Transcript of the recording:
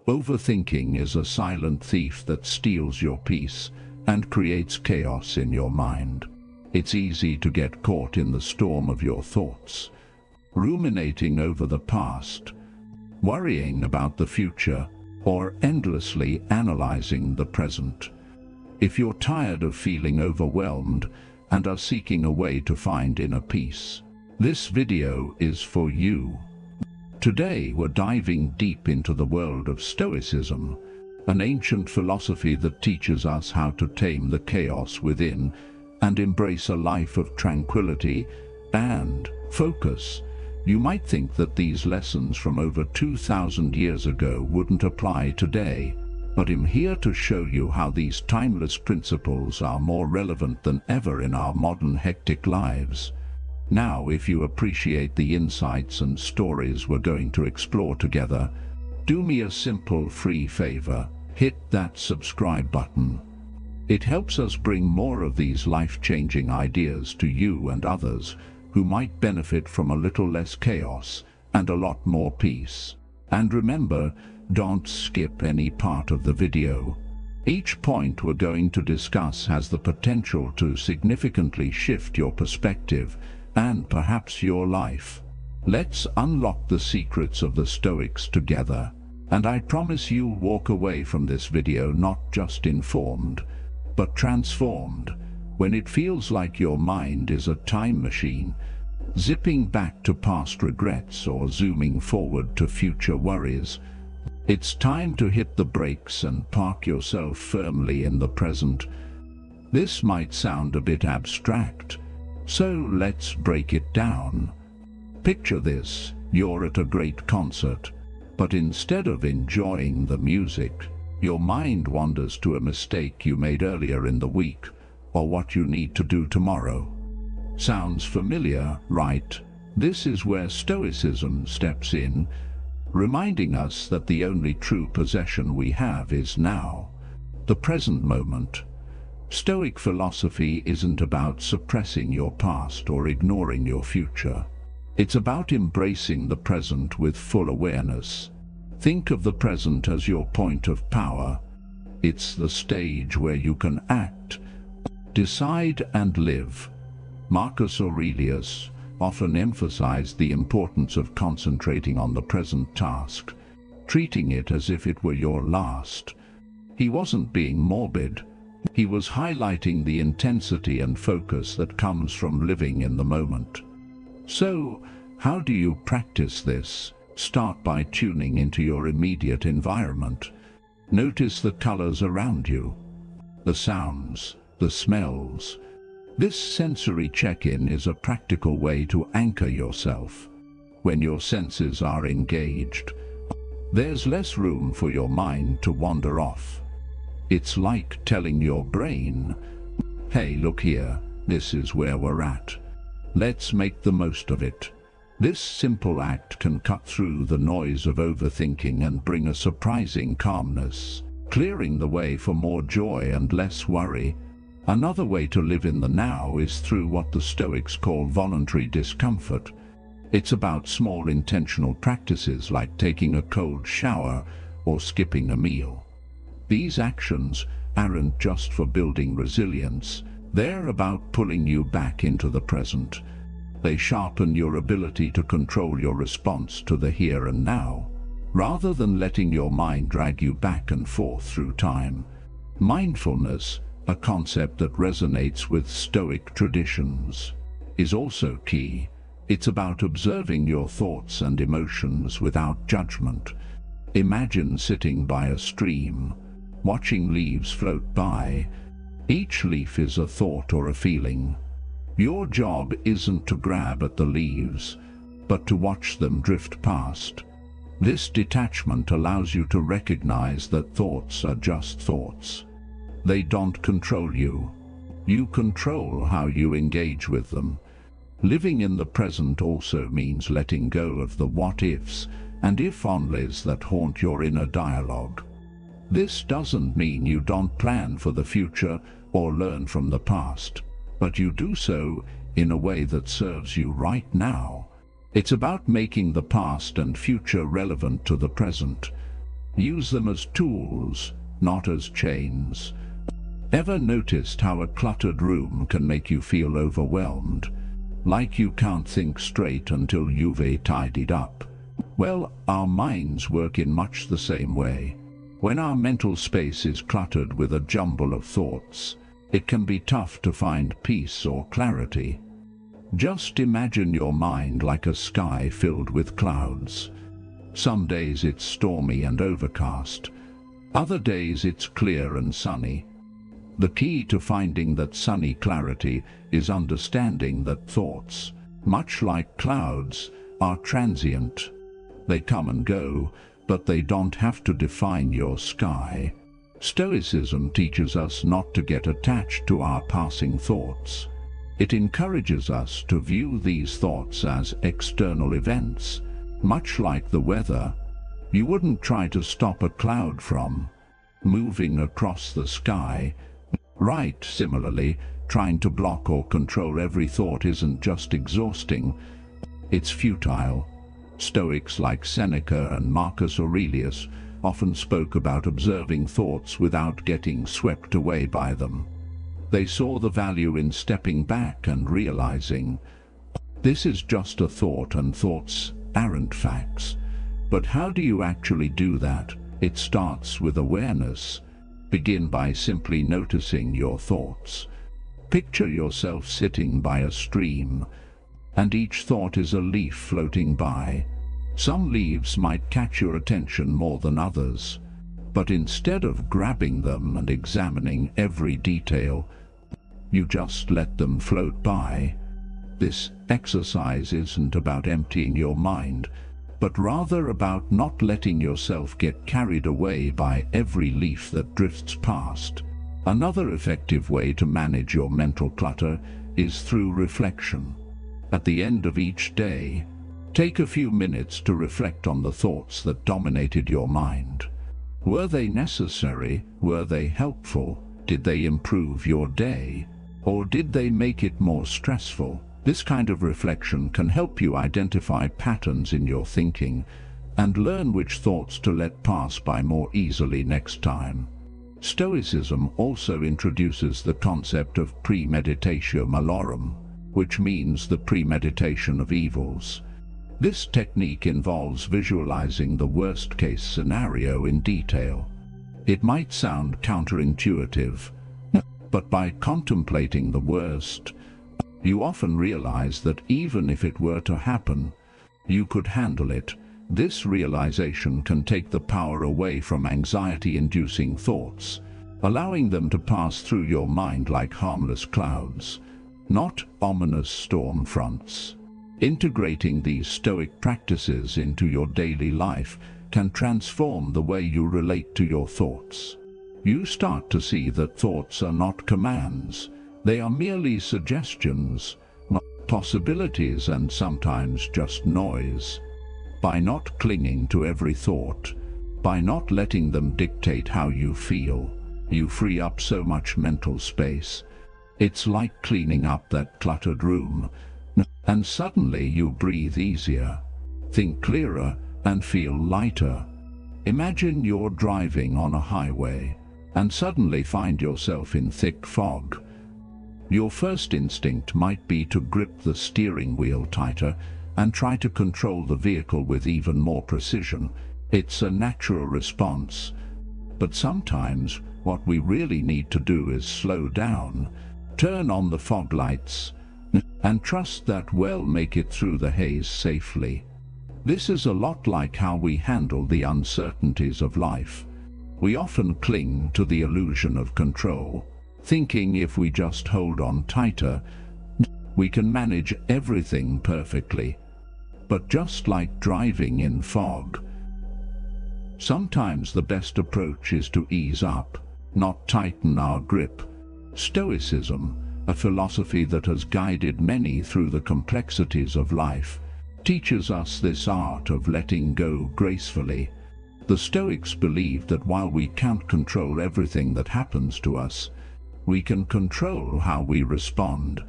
Overthinking is a silent thief that steals your peace and creates chaos in your mind. It's easy to get caught in the storm of your thoughts, ruminating over the past, worrying about the future, or endlessly analyzing the present. If you're tired of feeling overwhelmed and are seeking a way to find inner peace, this video is for you. Today we're diving deep into the world of Stoicism, an ancient philosophy that teaches us how to tame the chaos within and embrace a life of tranquility and focus. You might think that these lessons from over 2,000 years ago wouldn't apply today, but I'm here to show you how these timeless principles are more relevant than ever in our modern hectic lives. Now, if you appreciate the insights and stories we're going to explore together, do me a simple free favor: hit that subscribe button. It helps us bring more of these life-changing ideas to you and others who might benefit from a little less chaos and a lot more peace. And remember, don't skip any part of the video. Each point we're going to discuss has the potential to significantly shift your perspective and perhaps your life. Let's unlock the secrets of the Stoics together, and I promise you'll walk away from this video not just informed, but transformed. When it feels like your mind is a time machine, zipping back to past regrets or zooming forward to future worries, it's time to hit the brakes and park yourself firmly in the present. This might sound a bit abstract, so let's break it down. Picture this: you're at a great concert, but instead of enjoying the music, your mind wanders to a mistake you made earlier in the week, or what you need to do tomorrow. Sounds familiar, right? This is where Stoicism steps in, reminding us that the only true possession we have is now, the present moment. Stoic philosophy isn't about suppressing your past or ignoring your future. It's about embracing the present with full awareness. Think of the present as your point of power. It's the stage where you can act, decide, and live. Marcus Aurelius often emphasized the importance of concentrating on the present task, treating it as if it were your last. He wasn't being morbid. He was highlighting the intensity and focus that comes from living in the moment. So, how do you practice this? Start by tuning into your immediate environment. Notice the colors around you, the sounds, the smells. This sensory check-in is a practical way to anchor yourself. When your senses are engaged, there's less room for your mind to wander off. It's like telling your brain, "Hey, look here, this is where we're at. Let's make the most of it." This simple act can cut through the noise of overthinking and bring a surprising calmness, clearing the way for more joy and less worry. Another way to live in the now is through what the Stoics call voluntary discomfort. It's about small intentional practices like taking a cold shower or skipping a meal. These actions aren't just for building resilience, they're about pulling you back into the present. They sharpen your ability to control your response to the here and now, rather than letting your mind drag you back and forth through time. Mindfulness, a concept that resonates with Stoic traditions, is also key. It's about observing your thoughts and emotions without judgment. Imagine sitting by a stream, watching leaves float by. Each leaf is a thought or a feeling. Your job isn't to grab at the leaves, but to watch them drift past. This detachment allows you to recognize that thoughts are just thoughts. They don't control you. You control how you engage with them. Living in the present also means letting go of the what-ifs and if-onlys that haunt your inner dialogue. This doesn't mean you don't plan for the future or learn from the past, but you do so in a way that serves you right now. It's about making the past and future relevant to the present. Use them as tools, not as chains. Ever noticed how a cluttered room can make you feel overwhelmed? Like you can't think straight until you've tidied up? Well, our minds work in much the same way. When our mental space is cluttered with a jumble of thoughts, it can be tough to find peace or clarity. Just imagine your mind like a sky filled with clouds. Some days it's stormy and overcast. Other days it's clear and sunny. The key to finding that sunny clarity is understanding that thoughts, much like clouds, are transient. They come and go, but they don't have to define your sky. Stoicism teaches us not to get attached to our passing thoughts. It encourages us to view these thoughts as external events, much like the weather. You wouldn't try to stop a cloud from moving across the sky. Right, similarly, trying to block or control every thought isn't just exhausting, it's futile. Stoics like Seneca and Marcus Aurelius often spoke about observing thoughts without getting swept away by them. They saw the value in stepping back and realizing, this is just a thought and thoughts aren't facts. But how do you actually do that? It starts with awareness. Begin by simply noticing your thoughts. Picture yourself sitting by a stream, and each thought is a leaf floating by. Some leaves might catch your attention more than others, but instead of grabbing them and examining every detail, you just let them float by. This exercise isn't about emptying your mind, but rather about not letting yourself get carried away by every leaf that drifts past. Another effective way to manage your mental clutter is through reflection. At the end of each day, take a few minutes to reflect on the thoughts that dominated your mind. Were they necessary? Were they helpful? Did they improve your day? Or did they make it more stressful? This kind of reflection can help you identify patterns in your thinking and learn which thoughts to let pass by more easily next time. Stoicism also introduces the concept of Premeditation Malorum, which means the premeditation of evils. This technique involves visualizing the worst-case scenario in detail. It might sound counterintuitive, but by contemplating the worst, you often realize that even if it were to happen, you could handle it. This realization can take the power away from anxiety-inducing thoughts, allowing them to pass through your mind like harmless clouds, not ominous storm fronts. Integrating these Stoic practices into your daily life can transform the way you relate to your thoughts. You start to see that thoughts are not commands. They are merely suggestions, possibilities, and sometimes just noise. By not clinging to every thought, by not letting them dictate how you feel, you free up so much mental space. It's like cleaning up that cluttered room, and suddenly you breathe easier, think clearer, and feel lighter. Imagine you're driving on a highway and suddenly find yourself in thick fog. Your first instinct might be to grip the steering wheel tighter and try to control the vehicle with even more precision. It's a natural response. But sometimes what we really need to do is slow down, turn on the fog lights, and trust that we'll make it through the haze safely. This is a lot like how we handle the uncertainties of life. We often cling to the illusion of control, thinking if we just hold on tighter, we can manage everything perfectly. But just like driving in fog, sometimes the best approach is to ease up, not tighten our grip. Stoicism, a philosophy that has guided many through the complexities of life, teaches us this art of letting go gracefully. The Stoics believed that while we can't control everything that happens to us, we can control how we respond.